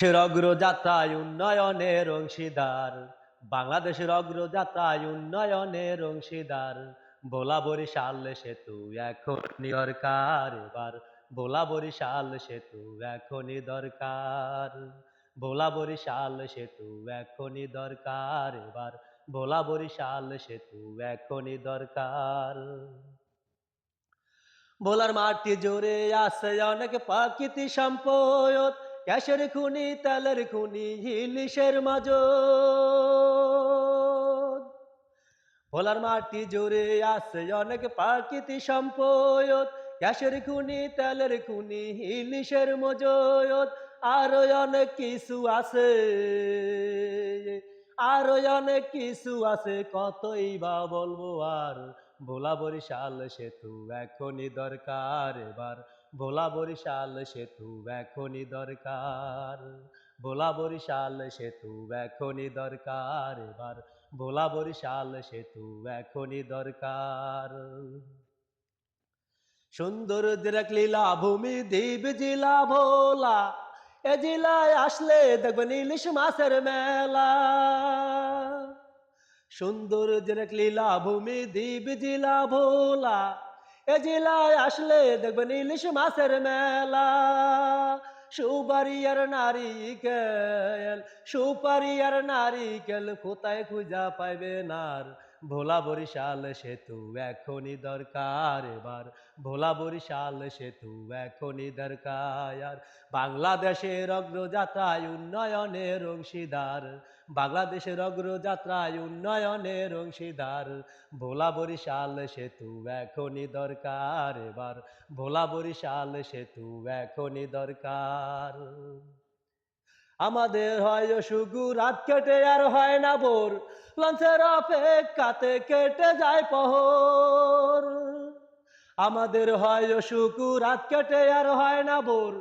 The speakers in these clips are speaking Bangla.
দেশের অগ্রযাত্রায় উন্নয়নের অংশীদার, বাংলাদেশের অগ্রযাত্রায় উন্নয়নের অংশীদার। ভোলা বরিশাল সেতু এখনই দরকার এবার, ভোলা বরিশাল সেতু এখনই দরকার। ভোলা বরিশাল সেতু এখনই দরকার এবার, ভোলা বরিশাল সেতু এখনই দরকার। ভোলার মাটি জুড়ে আছে অনেক প্রাকৃতিক সম্পদ, গ্যাসের খনি, তেলের খনি, ইলিশের মাঝর। ভোলার মাটি জুড়ে আছে অনেক প্রাকৃতিক সম্পদ, গ্যাসের খনি, তেলের খনি, ইলিশের মজুদ। আরো অনেক কিছু আছে, আরো অনেক কিছু আছে, কতই বা বলবো আর। ভোলা বরিশাল সেতু এখনই দরকার এবার, ভোলা বরিশাল সেতু এখনই দরকার। ভোলা বরিশাল সেতু এখনই দরকার এবার, ভোলা বরিশাল সেতু এখনই দরকার। সুন্দর দিরাক লীলা ভূমি দ্বীপ জিলা ভোলা, এ জেলায় আসলে দেখবেন ইলিশ মাছের মেলা। সুন্দর দিরাক লীলা ভূমি দ্বীপ জিলা ভোলা, এ জেলায় আসলে দেখবেন ইলিশ মাছের মেলা। সুপারি আর নারিকেল, সুপারি আর নারিকেল কোথায় খুঁজা পাইবেন আর। ভোলা বরিশাল সেতু এখনই দরকার এবার, ভোলা বরিশাল সেতু এখনই দরকার। বাংলাদেশের অগ্রযাত্রায় উন্নয়নের অংশীদার, বাংলাদেশের অগ্রযাত্রায় উন্নয়নের অংশীদার। ভোলা বরিশাল সেতু এখনই দরকার এবার, ভোলা বরিশাল সেতু এখনই দরকার। আমাদের হয় অসুখ রাত কেটে আর হয় না ভোর, লঞ্চের অপেক্ষাতে কেটে যায় প্রহর। আমাদের হয় অসুখ রাত কেটে আর হয় না ভোর,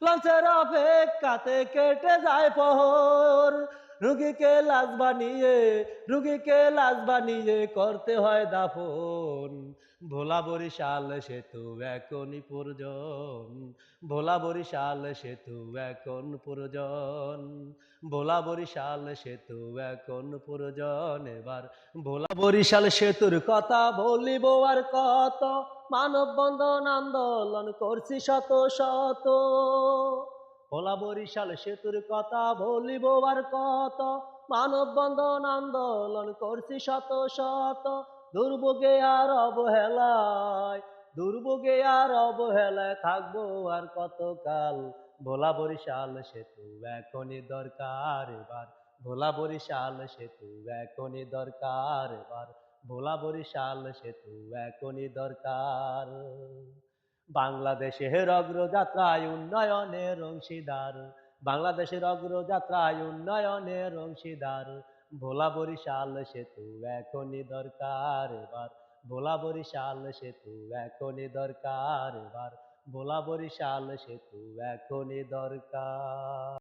লঞ্চের অপেক্ষাতে কেটে যায় প্রহর। রুগীকে লাশ বানিয়ে, রুগীকে লাশ বানিয়ে করতে হয় দাফন। ভোলা বরিশাল সেতু এখনই প্রয়োজন, ভোলা বরিশাল সেতু এখন প্রয়োজন। ভোলা বরিশাল সেতু এখন প্রয়োজন এবার, ভোলা বরিশাল সেতুর কথা বলিব আর কত। মানববন্ধন আন্দোলন করছি শত শত, ভোলা বরিশাল সেতুর কথা বলিব আর কত। মানববন্ধন আন্দোলন করছি শত শত, দুর্ভোগে আর অবহেলায়, দুর্ভোগে আর অবহেলায় থাকবো আর কতকাল। ভোলা বরিশাল সেতু এখনই দরকার এবার, ভোলা বরিশাল সেতু এখনই দরকার এবার, ভোলা বরিশাল সেতু এখনই দরকার। বাংলাদেশের অগ্রযাত্রায় উন্নয়নের অংশীদার, বাংলাদেশের অগ্রযাত্রায় উন্নয়নের অংশীদার। ভোলা বরিশাল সেতু এখনই দরকার এবার, ভোলা বরিশাল সেতু এখনই দরকার এবার, ভোলা বরিশাল সেতু এখনই দরকার।